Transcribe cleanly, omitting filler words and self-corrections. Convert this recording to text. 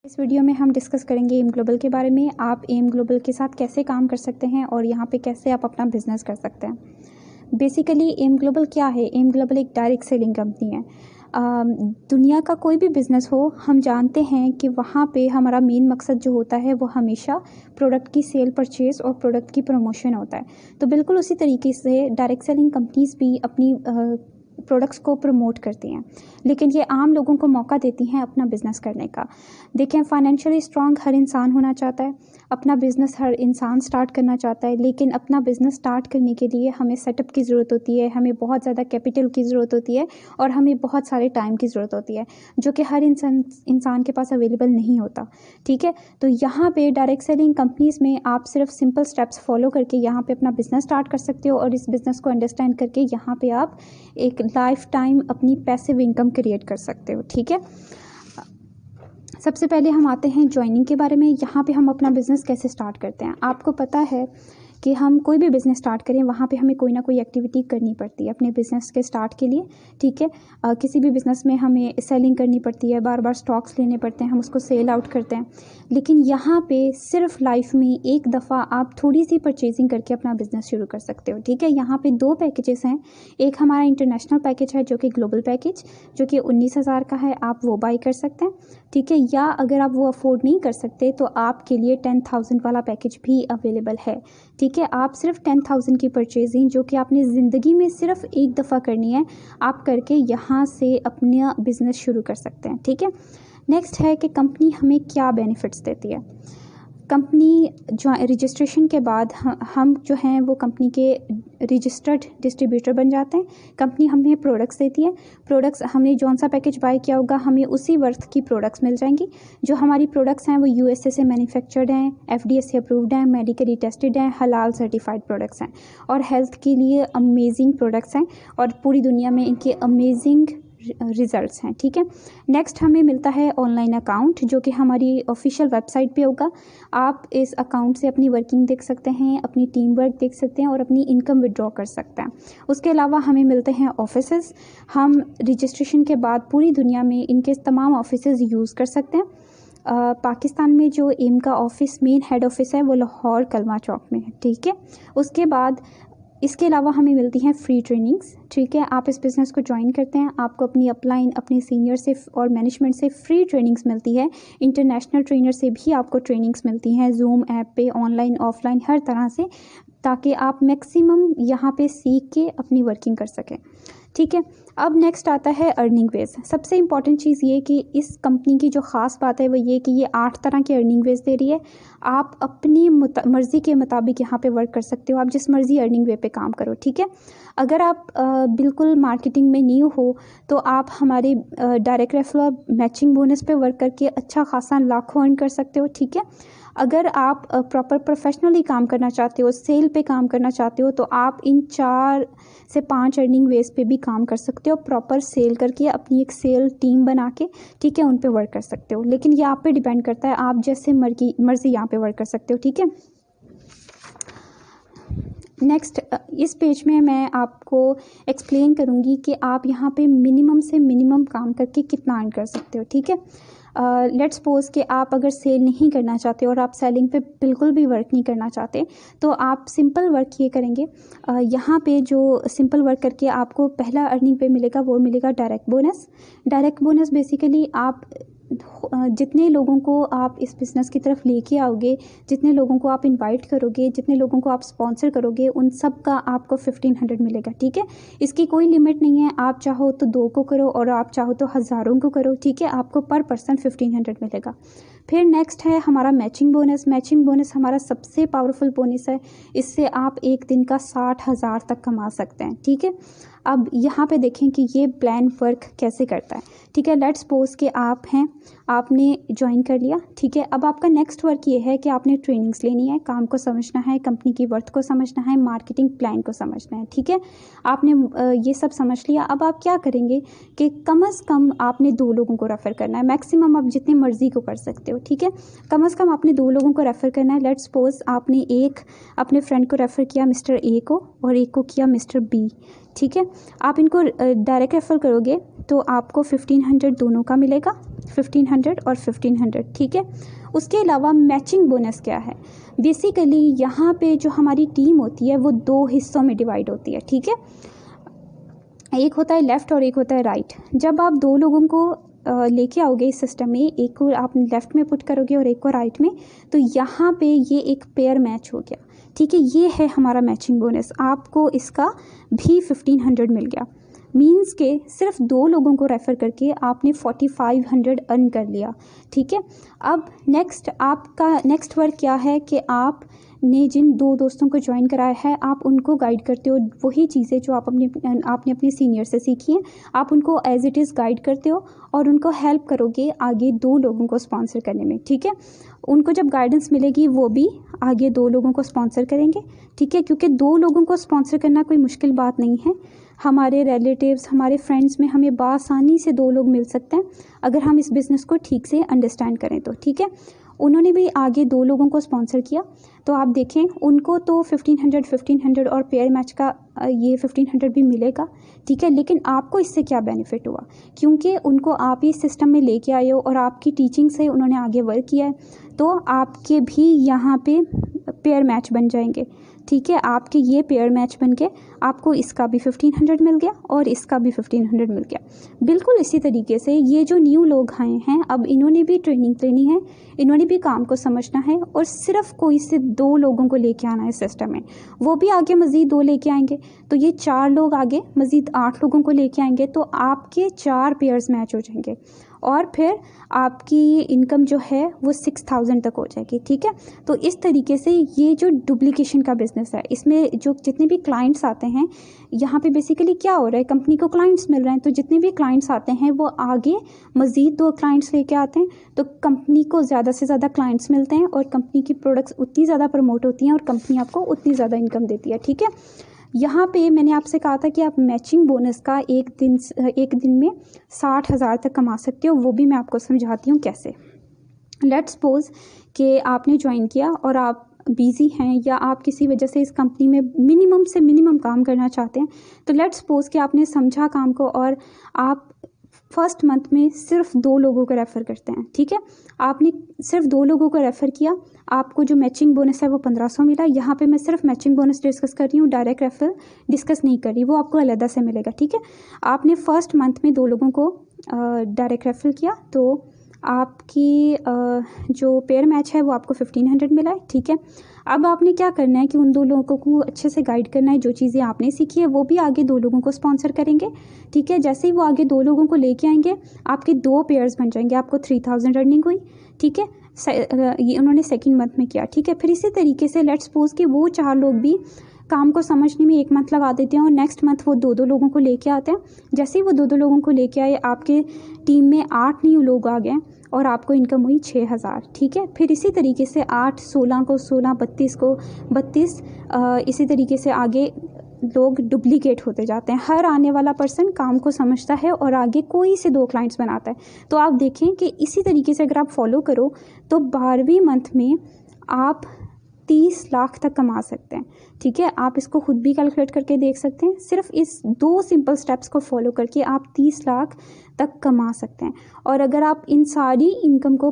इस वीडियो में हम डिस्कस करेंगे एम ग्लोबल के बारे में। आप एम ग्लोबल के साथ कैसे काम कर सकते हैं और यहाँ पे कैसे आप अपना बिजनेस कर सकते हैं। बेसिकली एम ग्लोबल क्या है? एम ग्लोबल एक डायरेक्ट सेलिंग कंपनी है। दुनिया का कोई भी बिज़नेस हो, हम जानते हैं कि वहाँ पे हमारा मेन मकसद जो होता है वो हमेशा प्रोडक्ट की सेल परचेज़ और प्रोडक्ट की प्रमोशन होता है। तो बिल्कुल उसी तरीके से डायरेक्ट सेलिंग कंपनीज़ भी अपनी प्रोडक्ट्स को प्रमोट करती हैं, लेकिन ये आम लोगों को मौका देती हैं अपना बिज़नेस करने का। देखें, फाइनेंशियली स्ट्रांग हर इंसान होना चाहता है, अपना बिज़नेस हर इंसान स्टार्ट करना चाहता है, लेकिन अपना बिज़नेस स्टार्ट करने के लिए हमें सेटअप की ज़रूरत होती है, हमें बहुत ज़्यादा कैपिटल की ज़रूरत होती है और हमें बहुत सारे टाइम की ज़रूरत होती है, जो कि हर इंसान के पास अवेलेबल नहीं होता। ठीक है, तो यहाँ पे डायरेक्ट सेलिंग कंपनीज़ में आप सिर्फ सिंपल स्टेप्स फॉलो करके यहाँ पे अपना बिज़नेस स्टार्ट कर सकते हो और इस बिज़नेस को अंडरस्टैंड करके यहाँ पे आप एक लाइफ टाइम अपनी पैसिव इनकम क्रिएट कर सकते हो। ठीक है, सबसे पहले हम आते हैं ज्वाइनिंग के बारे में। यहाँ पे हम अपना बिज़नेस कैसे स्टार्ट करते हैं। आपको पता है कि हम कोई भी बिज़नेस स्टार्ट करें, वहाँ पे हमें कोई ना कोई एक्टिविटी करनी पड़ती है अपने बिज़नेस के स्टार्ट के लिए। ठीक है, किसी भी बिज़नेस में हमें सेलिंग करनी पड़ती है, बार बार स्टॉक्स लेने पड़ते हैं, हम उसको सेल आउट करते हैं। लेकिन यहाँ पे सिर्फ लाइफ में एक दफ़ा आप थोड़ी सी परचेजिंग करके अपना बिज़नेस शुरू कर सकते हो। ठीक है, यहाँ पे दो पैकेजेस हैं। एक हमारा इंटरनेशनल पैकेज है जो कि ग्लोबल पैकेज, जो कि 19,000 का है, आप वो बाई कर सकते हैं। ठीक है, या अगर आप वो अफोर्ड नहीं कर सकते तो आपके लिए 10,000 वाला पैकेज भी अवेलेबल है। ठीक है, आप सिर्फ 10,000 की परचेजिंग, जो कि आपने ज़िंदगी में सिर्फ एक दफ़ा करनी है, आप करके यहाँ से अपना बिज़नेस शुरू कर सकते हैं। ठीक है, नेक्स्ट है कि कंपनी हमें क्या बेनिफिट्स देती है। कंपनी जो रजिस्ट्रेशन के बाद हम जो हैं वो कंपनी के रजिस्टर्ड डिस्ट्रीब्यूटर बन जाते हैं। कंपनी हमें प्रोडक्ट्स देती है। प्रोडक्ट्स हमने जौन सा पैकेज बाय किया होगा, हमें उसी वर्थ की प्रोडक्ट्स मिल जाएंगी। जो हमारी प्रोडक्ट्स हैं वो यूएसए से मैन्युफैक्चर्ड हैं, एफडीए से अप्रूव्ड हैं, मेडिकली टेस्टेड हैं, हलाल सर्टिफाइड प्रोडक्ट्स हैं और हेल्थ के लिए अमेजिंग प्रोडक्ट्स हैं और पूरी दुनिया में इनके अमेजिंग रिजल्ट्स हैं। ठीक है, नेक्स्ट हमें मिलता है ऑनलाइन अकाउंट, जो कि हमारी ऑफिशियल वेबसाइट पे होगा। आप इस अकाउंट से अपनी वर्किंग देख सकते हैं, अपनी टीम वर्क देख सकते हैं और अपनी इनकम विड्रॉ कर सकते हैं। उसके अलावा हमें मिलते हैं ऑफिसेज़। हम रजिस्ट्रेशन के बाद पूरी दुनिया में इनके तमाम ऑफिसेज़ यूज़ कर सकते हैं। पाकिस्तान में जो एम का ऑफिस मेन हेड ऑफिस है वो लाहौर कलमा चौक में है। ठीक है, उसके बाद इसके अलावा हमें मिलती हैं फ्री ट्रेनिंग्स। ठीक है, आप इस बिज़नेस को ज्वाइन करते हैं, आपको अपनी अपलाइन अपने सीनियर से और मैनेजमेंट से फ्री ट्रेनिंग्स मिलती है। इंटरनेशनल ट्रेनर से भी आपको ट्रेनिंग्स मिलती हैं, जूम ऐप पे, ऑनलाइन ऑफलाइन हर तरह से, ताकि आप मैक्सिमम यहाँ पे सीख के अपनी वर्किंग कर सकें। ठीक है, अब नेक्स्ट आता है अर्निंग वेज। सबसे इंपॉर्टेंट चीज़ ये कि इस कंपनी की जो ख़ास बात है वो ये कि ये 8 तरह के अर्निंग वेज दे रही है। आप अपनी मर्ज़ी के मुताबिक यहाँ पे वर्क कर सकते हो, आप जिस मर्ज़ी अर्निंग वे पे काम करो। ठीक है, अगर आप बिल्कुल मार्केटिंग में न्यू हो तो आप हमारे डायरेक्ट रेफरल मैचिंग बोनस पे वर्क करके अच्छा खासा लाखों अर्न कर सकते हो। ठीक है, अगर आप प्रॉपर प्रोफेशनली काम करना चाहते हो, सेल पे काम करना चाहते हो, तो आप इन 4 से 5 अर्निंग वेज पे भी काम कर सकते हो, प्रॉपर सेल करके अपनी एक सेल टीम बना के। ठीक है, उन पे वर्क कर सकते हो, लेकिन ये आप पे डिपेंड करता है, आप जैसे मर्जी यहाँ पे वर्क कर सकते हो। ठीक है, नेक्स्ट इस पेज में मैं आपको एक्सप्लेन करूँगी कि आप यहाँ पे मिनिमम से मिनिमम काम करके कितना अर्न कर सकते हो। ठीक है, लेट्स सपोज कि आप अगर सेल नहीं करना चाहते और आप सेलिंग पे बिल्कुल भी वर्क नहीं करना चाहते, तो आप सिंपल वर्क ये करेंगे। यहाँ पे जो सिंपल वर्क करके आपको पहला अर्निंग पे मिलेगा वो मिलेगा direct bonus. Direct bonus basically आप जितने लोगों को आप इस बिज़नेस की तरफ लेके आओगे, जितने लोगों को आप इनवाइट करोगे, जितने लोगों को आप स्पॉन्सर करोगे, उन सब का आपको 1500 मिलेगा। ठीक है, इसकी कोई लिमिट नहीं है, आप चाहो तो 2 को करो और आप चाहो तो हज़ारों को करो। ठीक है, आपको पर पर्सन 1500 मिलेगा। फिर नेक्स्ट है हमारा मैचिंग बोनस। मैचिंग बोनस हमारा सबसे पावरफुल बोनस है, इससे आप एक दिन का 60,000 तक कमा सकते हैं। ठीक है, अब यहाँ पे देखें कि ये प्लान वर्क कैसे करता है। ठीक है, लेट्स सपोज कि आप हैं, आपने ज्वाइन कर लिया। ठीक है, अब आपका नेक्स्ट वर्क ये है कि आपने ट्रेनिंग्स लेनी है, काम को समझना है, कंपनी की वर्थ को समझना है, मार्केटिंग प्लान को समझना है। ठीक है, आपने ये सब समझ लिया। अब आप क्या करेंगे कि कम से कम आपने 2 लोगों को रेफ़र करना है, मैक्सिमम आप जितने मर्जी को कर सकते हो। ठीक है, कम से कम आपने 2 लोगों को रेफ़र करना है। लेट्स सपोज आपने एक अपने फ्रेंड को रेफ़र किया मिस्टर ए को और एक को किया मिस्टर बी। ठीक है, आप इनको डायरेक्ट रेफ़र करोगे तो आपको 1500 दोनों का मिलेगा। 1500 और 1500, ठीक है। उसके अलावा मैचिंग बोनस क्या है? बेसिकली यहाँ पे जो हमारी टीम होती है वो 2 हिस्सों में डिवाइड होती है, ठीक है। एक होता है लेफ़्ट और एक होता है राइट। जब आप 2 लोगों को लेके आओगे इस सिस्टम में, एक को आप लेफ़्ट में पुट करोगे और एक को राइट में, तो यहाँ पे ये एक पेयर मैच हो गया, ठीक है। ये है हमारा मैचिंग बोनस। आपको इसका भी 1500 मिल गया। मीन्स के सिर्फ 2 लोगों को रेफ़र करके आपने 4500 अर्न कर लिया, ठीक है। अब आपका नेक्स्ट वर्क क्या है कि आपने जिन 2 दोस्तों को ज्वाइन कराया है, आप उनको गाइड करते हो। वही चीज़ें जो आपने अपने सीनियर से सीखी हैं, आप उनको एज इट इज़ गाइड करते हो और उनको हेल्प करोगे आगे 2 लोगों को स्पॉन्सर करने में, ठीक है। उनको जब गाइडेंस मिलेगी वो भी आगे 2 लोगों को स्पॉन्सर करेंगे, ठीक है। क्योंकि 2 लोगों को स्पॉन्सर करना कोई मुश्किल बात नहीं है। हमारे रिलेटिव्स, हमारे फ्रेंड्स में हमें बासानी से 2 लोग मिल सकते हैं अगर हम इस बिज़नेस को ठीक से अंडरस्टैंड करें तो, ठीक है। उन्होंने भी आगे 2 लोगों को स्पॉन्सर किया, तो आप देखें उनको तो 1500 और पेयर मैच का ये 1500 भी मिलेगा, ठीक है। लेकिन आपको इससे क्या बेनिफिट हुआ? क्योंकि उनको आप ही सिस्टम में लेके आए हो और आपकी टीचिंग से उन्होंने आगे वर्क किया है, तो आपके भी यहाँ पे पेयर मैच बन जाएंगे, ठीक है। आपके ये पेयर मैच बन के आपको इसका भी 1500 मिल गया और इसका भी 1500 मिल गया। बिल्कुल इसी तरीके से ये जो न्यू लोग आए हैं, अब इन्होंने भी ट्रेनिंग लेनी है, इन्होंने भी काम को समझना है और सिर्फ कोई से 2 लोगों को लेके आना है सिस्टम में। वो भी आगे मज़ीद 2 लेके आएंगे, तो ये 4 लोग आगे मज़ीद 8 लोगों को लेके आएंगे, तो आपके 4 पेयर्स मैच हो जाएंगे और फिर आपकी इनकम जो है वो 6000 तक हो जाएगी, ठीक है। तो इस तरीके से ये जो डुप्लीकेशन का बिज़नेस है, इसमें जो जितने भी क्लाइंट्स आते हैं, यहाँ पे बेसिकली क्या हो रहा है, कंपनी को क्लाइंट्स मिल रहे हैं, तो जितने भी क्लाइंट्स आते हैं वो आगे मज़ीद 2 क्लाइंट्स लेके आते हैं, तो कंपनी को ज़्यादा से ज़्यादा क्लाइंट्स मिलते हैं और कंपनी की प्रोडक्ट्स उतनी ज़्यादा प्रमोट होती हैं और कंपनी आपको उतनी ज़्यादा इनकम देती है, ठीक है। यहाँ पे मैंने आपसे कहा था कि आप मैचिंग बोनस का एक दिन में 60,000 तक कमा सकते हो। वो भी मैं आपको समझाती हूँ कैसे। लेट्स सपोज कि आपने ज्वाइन किया और आप बिज़ी हैं या आप किसी वजह से इस कंपनी में मिनिमम से मिनिमम काम करना चाहते हैं, तो लेट्स सपोज कि आपने समझा काम को और आप फर्स्ट मंथ में सिर्फ 2 लोगों को रेफ़र करते हैं, ठीक है। आपने सिर्फ 2 लोगों को रेफ़र किया, आपको जो मैचिंग बोनस है वो 1500 मिला। यहाँ पे मैं सिर्फ मैचिंग बोनस डिस्कस कर रही हूँ, डायरेक्ट रेफर डिस्कस नहीं कर रही, वो आपको अलग से मिलेगा, ठीक है। आपने फर्स्ट मंथ में 2 लोगों को डायरेक्ट रेफर किया, तो आपकी जो पेयर मैच है वो आपको 1500 मिला है, ठीक है। अब आपने क्या करना है कि उन 2 लोगों को अच्छे से गाइड करना है, जो चीज़ें आपने सीखी है वो भी आगे 2 लोगों को स्पॉन्सर करेंगे, ठीक है। जैसे ही वो आगे 2 लोगों को लेके आएंगे, आपके 2 पेयर्स बन जाएंगे, आपको 3000 अर्निंग हुई, ठीक है। ये उन्होंने सेकेंड मंथ में किया, ठीक है। फिर इसी तरीके से लेट्स सपोज कि वो 4 लोग भी काम को समझने में 1 मंथ लगा देते हैं और नेक्स्ट मंथ वो 2 लोगों को लेके आते हैं। जैसे ही वो 2 लोगों को लेके आए, आपके टीम में 8 न्यू लोग आ गए और आपको इनकम हुई 6000, ठीक है। फिर इसी तरीके से 8, 16 को 16, 32 को 32, इसी तरीके से आगे लोग डुप्लीकेट होते जाते हैं। हर आने वाला पर्सन काम को समझता है और आगे कोई से 2 क्लाइंट्स बनाता है। तो आप देखें कि इसी तरीके से अगर आप फॉलो करो तो 12वें मंथ में आप 30 लाख तक कमा सकते हैं, ठीक है। आप इसको खुद भी कैलकुलेट करके देख सकते हैं। सिर्फ इस 2 सिंपल स्टेप्स को फॉलो करके आप 30 लाख तक कमा सकते हैं। और अगर आप इन सारी इनकम को